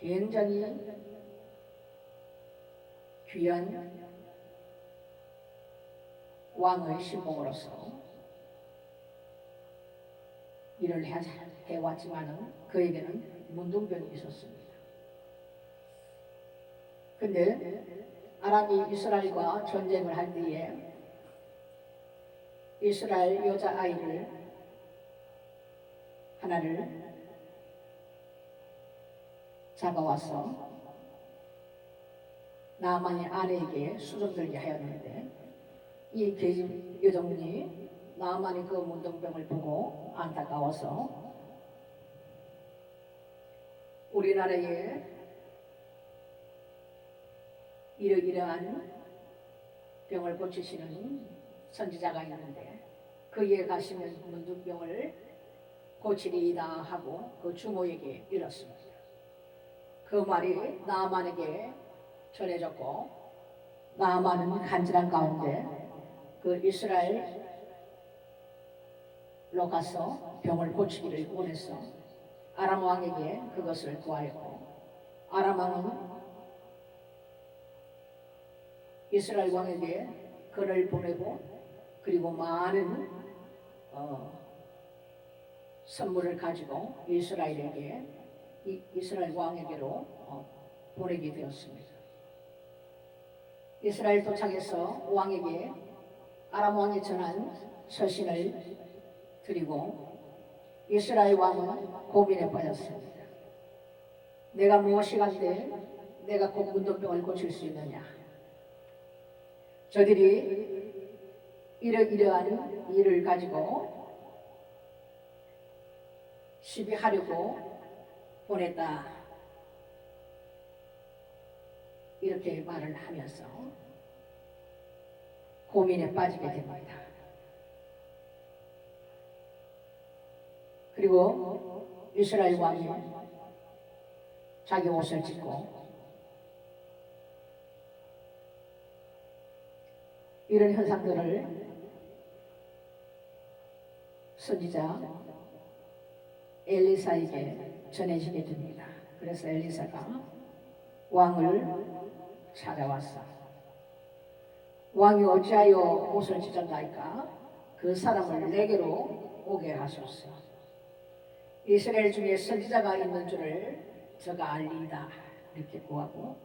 굉장히 귀한 왕의 신복으로서 일을 해왔지만은 그에게는 문둥병이 있었습니다. 근데 아람이 이스라엘과 전쟁을 할 때에 이스라엘 여자아이를 하나를 잡아와서 나만의 아내에게 수정들게 하였는데 이 계집 여종이 나만의 그 문둥병을 보고 안타까워서 우리나라에 이러이러한 병을 고치시는 선지자가 있는데 그에 가시면 문둥병을 고치리이다 하고 그 주모에게 이렀습니다. 그 말이 나아만에게 전해졌고 나아만은 간절한 가운데 그 이스라엘로 가서 병을 고치기를 원해서 아람 왕에게 그것을 구하였고 아람 왕은 이스라엘 왕에게 글을 보내고 그리고 많은 선물을 가지고 이스라엘 왕에게로 보내게 되었습니다. 이스라엘 도착해서 왕에게 아람 왕이 전한 서신을 드리고 이스라엘 왕은 고민에 빠졌습니다. 내가 무엇이 간데 내가 곧 문둥병을 고칠 수 있느냐. 저들이 이러이러한 일을 가지고 시비하려고 보냈다. 이렇게 말을 하면서 고민에 빠지게 됩니다. 그리고 이스라엘 왕이 자기 옷을 찢고 이런 현상들을 선지자 엘리사에게 전해지게 됩니다. 그래서 엘리사가 왕을 찾아왔어. 왕이 어찌하여 옷을 찢었나이까? 그 사람을 내게로 오게 하소서. 이스라엘 중에 선지자가 있는 줄을 저가 알리이다. 이렇게 구하고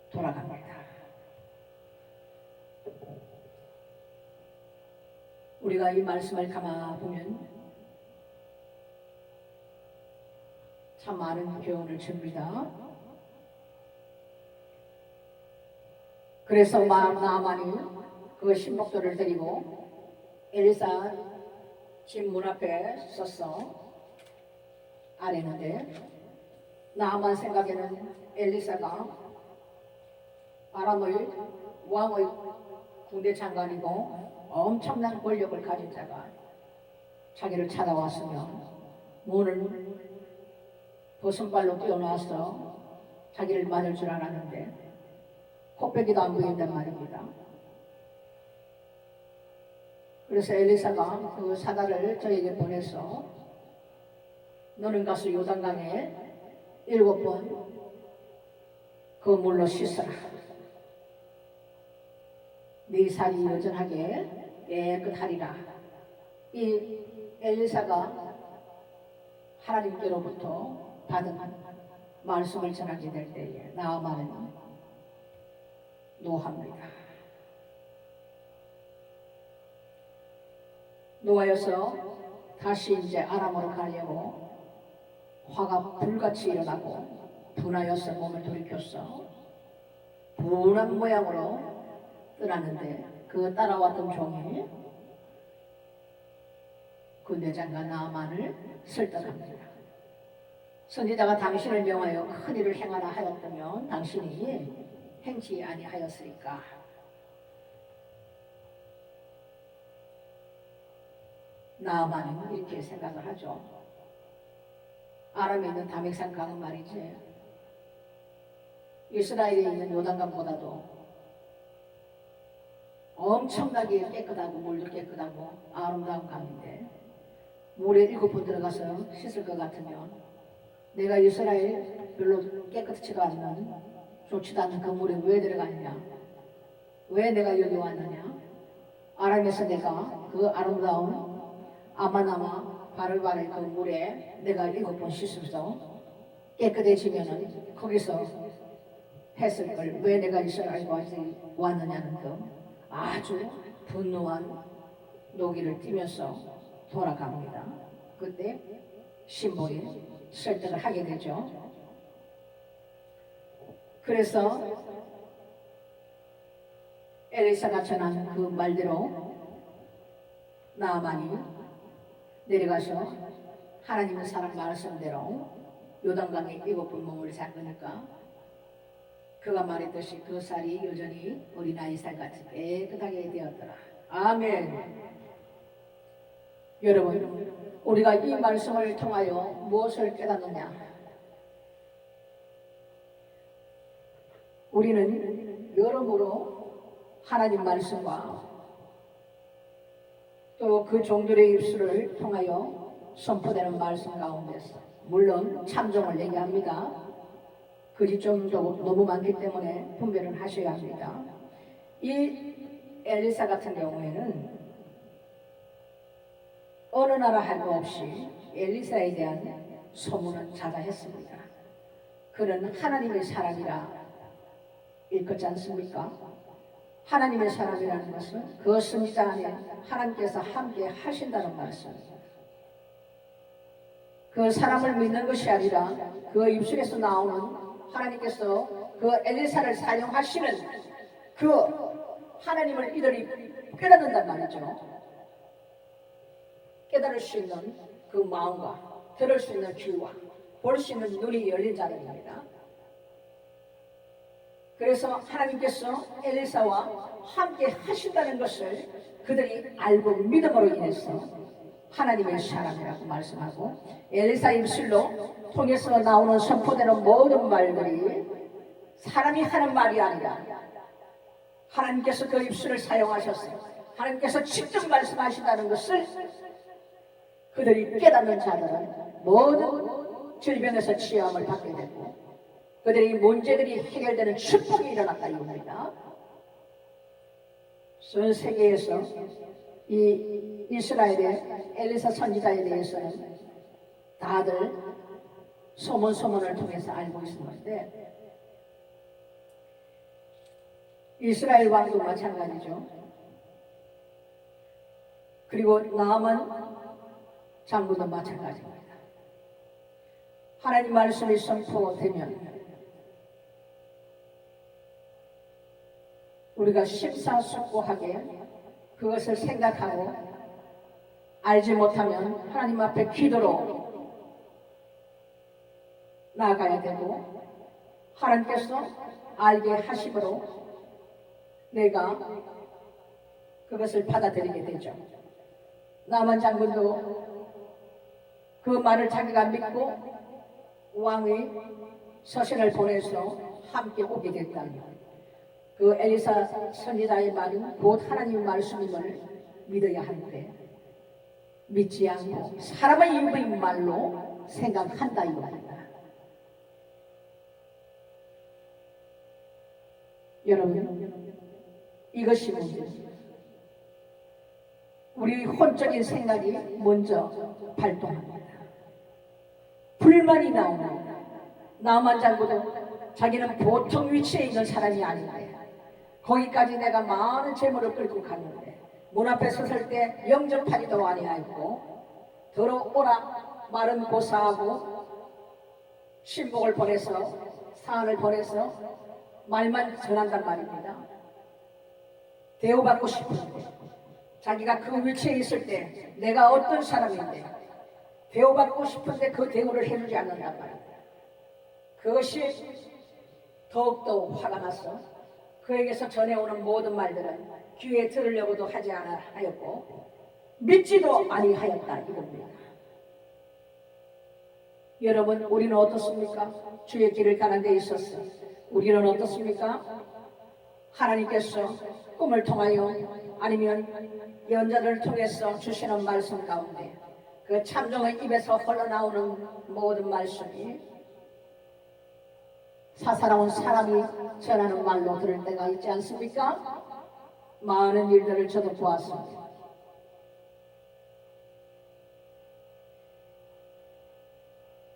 돌아갑니다. 우리가 이 말씀을 가만 보면 참 많은 교훈을 줍니다. 그래서 나아만이 그 신복들을 데리고 엘리사 집 문 앞에 섰어 아래는데 나아만 생각에는 엘리사가 아람의 왕의 군대 장관이고 엄청난 권력을 가진 자가 자기를 찾아왔으면 문을 벗은발로 뛰어나와서 자기를 맞을 줄 알았는데 코빼기도 안 보인단 말입니다. 그래서 엘리사가 그 사다를 저에게 보내서 너는 가서 요단강에 7번 그 물로 씻어라. 네 살이 여전하게 깨끗하리라. 이 엘리사가 하나님께로부터 받은 말씀을 전하게 될 때에 나아만은 노합니다. 노하여서 다시 이제 아람으로 가려고 화가 불같이 일어나고 분하여서 몸을 돌이켰어. 분한 모양으로 떠나는데 그 따라왔던 종이 군대장관 나아만을 설득합니다. 선지자가 당신을 명하여 큰 일을 행하라 하였다면 당신이 행치 아니하였으리까. 나아만은 이렇게 생각을 하죠. 아람에 있는 다맥산 강은 말이지 이스라엘에 있는 요단강보다도 엄청나게 깨끗하고 물도 깨끗하고 아름다운 강인데 물에 7번 들어가서 씻을 것 같으면 내가 이스라엘 별로 깨끗지도 않는 좋지도 않은 그 물에 왜 들어갔냐? 왜 내가 여기 왔느냐? 아람에서 내가 그 아름다운 아마나마 바르바르 그 물에 내가 7번 씻어서 깨끗해지면은 거기서 했을 걸 왜 내가 이스라엘에 왔느냐는 그 아주 분노한 노기를 띠면서 돌아갑니다. 그때 신복이 설득을 하게 되죠. 그래서 엘리사가 전한 그 말대로 나아만이 내려가서 하나님의 사람 말씀대로 요단강에 7번 몸을 잠그니까 그가 말했듯이 그 살이 여전히 어린아이 살같이 깨끗하게 되었더라. 아멘. 여러분, 우리가 이 말씀을 통하여 무엇을 깨닫느냐? 우리는 여러모로 하나님 말씀과 또 그 종들의 입술을 통하여 선포되는 말씀 가운데서 물론 참종을 얘기합니다. 그지 좀 너무 많기 때문에 분별을 하셔야 합니다. 이 엘리사 같은 경우에는 어느 나라 할 거 없이 엘리사에 대한 소문은 자자했습니다. 그는 하나님의 사람이라 일컫지 않습니까? 하나님의 사람이라는 것은 그 선지자 안에 하나님께서 함께 하신다는 말씀입니다. 그 사람을 믿는 것이 아니라 그 입술에서 나오는 하나님께서 그 엘리사를 사용하시는 그 하나님을 이들이 깨닫는단 말이죠. 깨달을 수 있는 그 마음과 들을 수 있는 귀와 볼 수 있는 눈이 열린 자들입니다. 그래서 하나님께서 엘리사와 함께 하신다는 것을 그들이 알고 믿음으로 인해서 하나님의 사람이라고 말씀하고 엘리사 입술로 통해서 나오는 선포되는 모든 말들이 사람이 하는 말이 아니라 하나님께서 그 입술을 사용하셔서 하나님께서 직접 말씀하신다는 것을 그들이 깨닫는 자들은 모든 질병에서 치유함을 받게 되고 그들의 문제들이 해결되는 축복이 일어났다 이겁니다. 전 세계에서 이 이스라엘의 엘리사 선지자에 대해서는 다들 소문을 통해서 알고 있었는데 이스라엘 왕도 마찬가지죠. 그리고 나만 장군도 마찬가지입니다. 하나님 말씀이 선포되면 우리가 심사숙고하게 그것을 생각하고 알지 못하면 하나님 앞에 기도로 나아가야 되고 하나님께서 알게 하심으로 내가 그것을 받아들이게 되죠. 나만 장군도 그 말을 자기가 믿고 왕의 서신을 보내서 함께 오게 됐다면 그 엘리사 선지자의 말은 곧 하나님의 말씀임을 믿어야 하는데 믿지 않고 사람의 입의 말로 생각한다 이겁니다. 여러분, 이것이 문제입니다. 우리 혼적인 생각이 먼저 발동합니다. 불만이 나옵니다. 나만 장군은 자기는 보통 위치에 있는 사람이 아닌데 거기까지 내가 많은 재물을 끌고 갔는데 문 앞에 섰을 때 영접하지도 아니하였고 들어오라 말은 고사하고 신복을 보내서 사안을 보내서 말만 전한단 말입니다. 대우받고 싶은데 자기가 그 위치에 있을 때 내가 어떤 사람인데 대우받고 싶은데 그 대우를 해주지 않는단 말입니다. 그것이 더욱더 화가 나서 그에게서 전해오는 모든 말들은 귀에 들으려고도 하지 않았고 믿지도 아니하였다 이겁니다. 여러분, 우리는 어떻습니까? 주의 길을 가는 데 있어서 우리는 어떻습니까? 하나님께서 꿈을 통하여 아니면 연자를 통해서 주시는 말씀 가운데 그 참종의 입에서 흘러나오는 모든 말씀이 사사로운 사람이 전하는 말로 들을 때가 있지 않습니까? 많은 일들을 저도 보았습니다.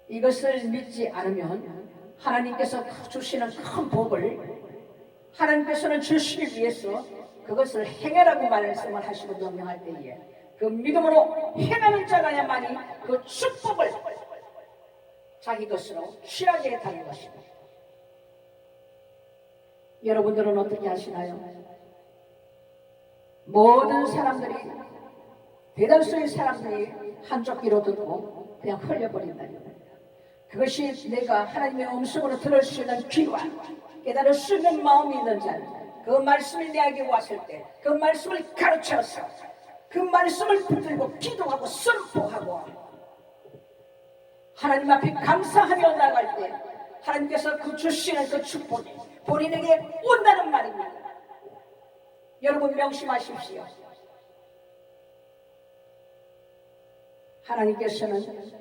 이것을 믿지 않으면 하나님께서 주시는 큰 복을 하나님께서는 주시기 위해서 그것을 행하라고 말씀을 하시고 명령할 때에 그 믿음으로 행하는 자가야만이 그 축복을 자기 것으로 취하게 되는 것입니다. 여러분들은 어떻게 하시나요? 모든 사람들이, 대다수의 사람들이 한쪽 귀로 듣고 그냥 흘려버린다. 그것이 내가 하나님의 음성으로 들을 수 있는 귀와 깨달을 수 있는 마음이 있는 자는 그 말씀이 내게 왔을 때 그 말씀을 가르쳐서 그 말씀을 붙들고 기도하고 선포하고 하나님 앞에 감사하며 나갈 때 하나님께서 그 주시는 그 축복이 본인에게 온다는 말입니다. 여러분 명심하십시오. 하나님께서는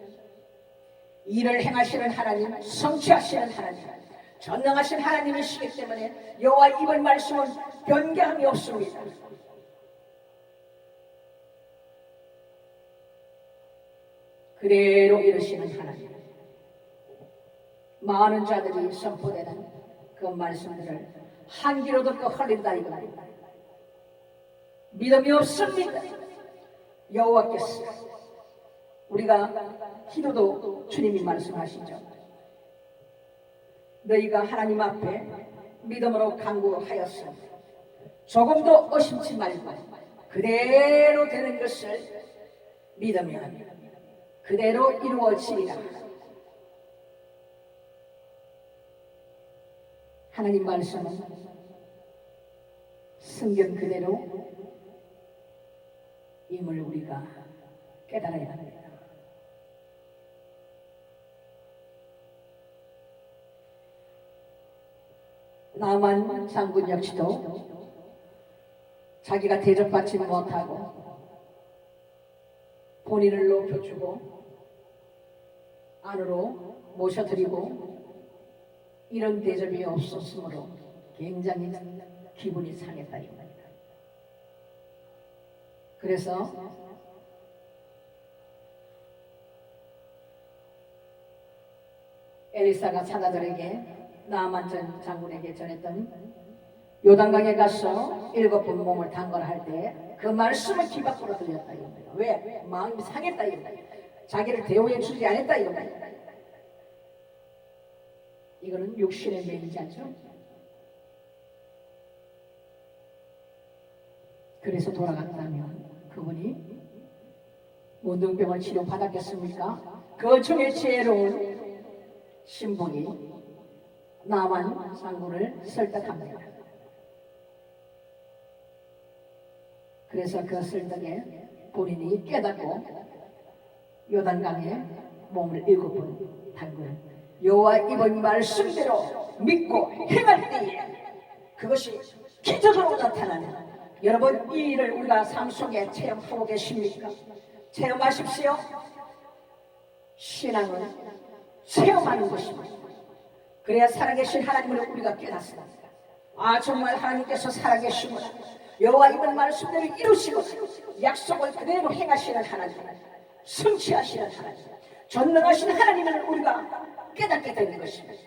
일을 행하시는 하나님, 성취하시는 하나님, 전능하신 하나님이시기 때문에 여호와 이번 말씀은 변개함이 없습니다. 그대로 이루시는 하나님, 많은 자들이 선포되는 그 말씀들을 한 귀로 듣고 흘린다 이겁니다. 믿음이 없습니다. 여호와께서 우리가 기도도 주님이 말씀하시죠. 너희가 하나님 앞에 믿음으로 간구하였으니 조금도 의심치 말고 그대로 되는 것을 믿으면 그대로 이루어지리라. 하나님 말씀은 성경 그대로 임을 우리가 깨달아야 합니다. 나만 장군 역시도 자기가 대접받지 못하고 본인을 높여주고 안으로 모셔드리고 이런 대접이 없었으므로 굉장히 기분이 상했다 이 말이다. 그래서 엘리사가 사자들에게 나아만 전 장군에게 전했던 요단강에 가서 7번 몸을 담가할 때 그 말씀을 귀 밖으로 들렸다 이겁니다. 왜? 마음이 상했다 이겁니다. 자기를 대우해 주지 않았다 이겁니다. 이거는 육신의 매이자죠. 그래서 돌아갔다면 그분이 문둥병을 치료받았겠습니까? 그 중에 지혜로운 신복이 나만 장군을 설득합니다. 그래서 그 설득에 본인이 깨닫고 요단강에 몸을 7번 담그는 여호와 이번 말씀대로 믿고 행할 때에 그것이 기적으로 나타나는 여러분 이 일을 우리가 삶 속에 체험하고 계십니까? 체험하십시오. 신앙은 체험하는 것입니다. 그래야 살아계신 하나님을 우리가 깨닫습니다. 아 정말 하나님께서 살아계시구나. 여호와 이번 말씀대로 이루시고 약속을 그대로 행하시는 하나님, 성취하시는 하나님, 전능하신 하나님을 우리가 깨닫게 되는 것입니다.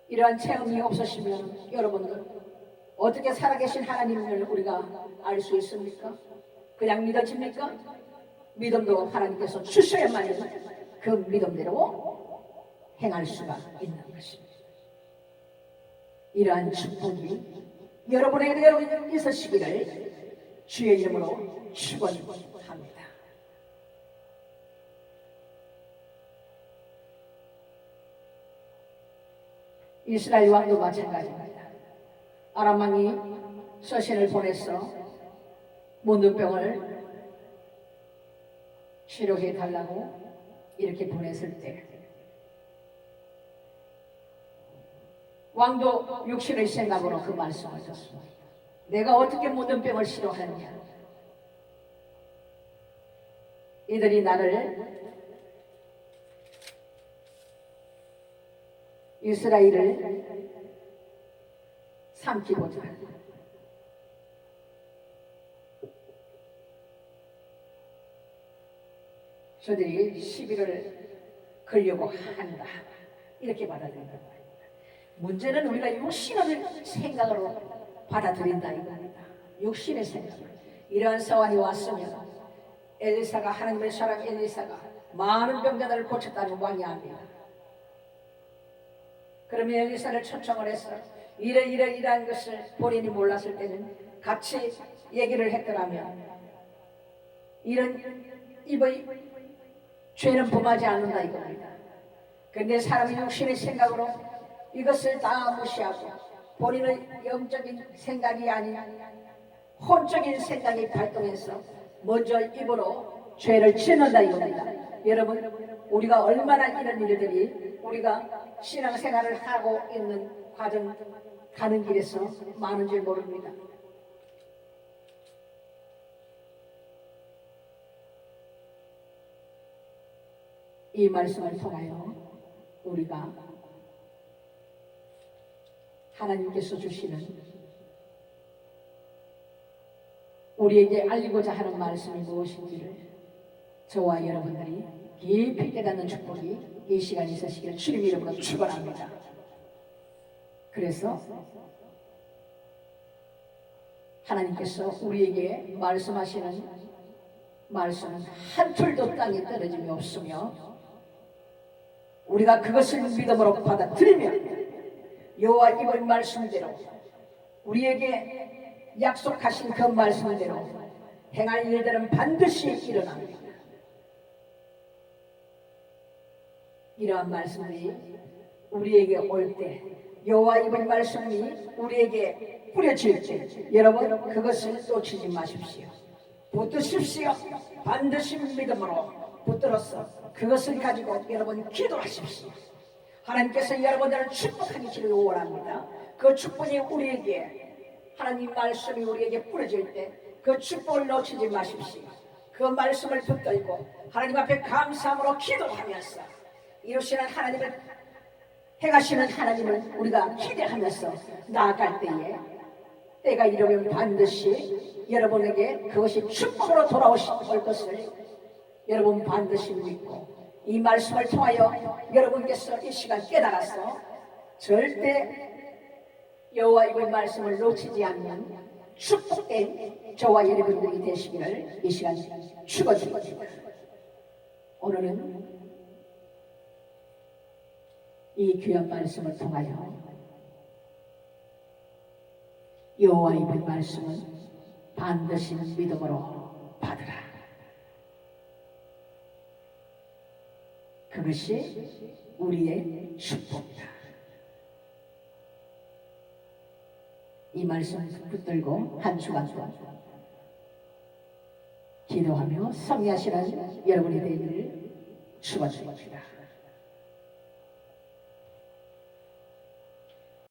이러한 체험이 없으시면 여러분들 어떻게 살아계신 하나님을 우리가 알 수 있습니까? 그냥 믿어집니까? 믿음도 하나님께서 주셔야만 그 믿음대로 행할 수가 있는 것입니다. 이러한 축복이 여러분에게 있으시기를 주의 이름으로 축원합니다. 이스라엘 왕도 마찬가지입니다. 아람 왕이 서신을 보내서 문둥병을 치료해 달라고 이렇게 보냈을 때 왕도 육신의 생각으로 그 말씀을 듣습니다. 내가 어떻게 문둥병을 치료하느냐? 이들이 나를 이스라엘을 삼키고자 저들이 시비를 걸려고 한다. 이렇게 받아들인다. 문제는 우리가 육신을 생각으로 받아들인다 이겁니다. 육신의 생각. 이러한 사환이 왔으면 엘리사가 하나님의 사람 엘리사가 많은 병자들을 고쳤다는 왕이합니다. 그러면 엘리사를 초청을 해서 이러한 것을 본인이 몰랐을 때는 같이 얘기를 했더라면 이의 죄는 범하지 않는다 이겁니다. 그런데 사람이 육신의 생각으로 이것을 다 무시하고 본인의 영적인 생각이 아닌 혼적인 생각이 발동해서 먼저 입으로 죄를 짓는다 이겁니다. 여러분, 우리가 얼마나 이런 일들이 우리가 신앙생활을 하고 있는 과정 가는 길에서 많은 줄 모릅니다. 이 말씀을 통하여 우리가 하나님께서 주시는 우리에게 알리고자 하는 말씀이 무엇인지를 저와 여러분들이 깊이 깨닫는 축복이 이 시간에 있으시기를 주님 이름으로 축원합니다. 그래서 하나님께서 우리에게 말씀하시는 말씀은 한 풀도 땅에 떨어짐이 없으며 우리가 그것을 믿음으로 받아들이면 여호와 이의 말씀대로 우리에게 약속하신 그 말씀대로 행할 일들은 반드시 일어납니다. 이러한 말씀이 우리에게 올 때 여호와 이의 말씀이 우리에게 뿌려질 때 여러분 그것을 놓치지 마십시오. 붙드십시오. 반드시 믿음으로 붙들어서 그것을 가지고 여러분 기도하십시오. 하나님께서 여러분들을 축복하기를 원합니다. 그 축복이 우리에게 하나님 말씀이 우리에게 뿌려질 때 그 축복을 놓치지 마십시오. 그 말씀을 붙들고 하나님 앞에 감사함으로 기도하면서 이루시는 하나님을 행하시는 하나님을 우리가 기대하면서 나아갈 때에 때가 이르면 반드시 여러분에게 그것이 축복으로 돌아올 것을 여러분 반드시 믿고 이 말씀을 통하여 여러분께서 이 시간 깨달아서 절대 여호와 이의 말씀을 놓치지 않는 축복된 저와 여러분들이 되시기를 이 시간 축원드립니다. 오늘은 이 귀한 말씀을 통하여 여호와 이의 말씀은 반드시 믿음으로 받으라. 그것이 우리의 축복이다. 이 말씀 붙들고 한 주간 동안 기도하며 승리하시는 여러분이 되기를 축원드립니다.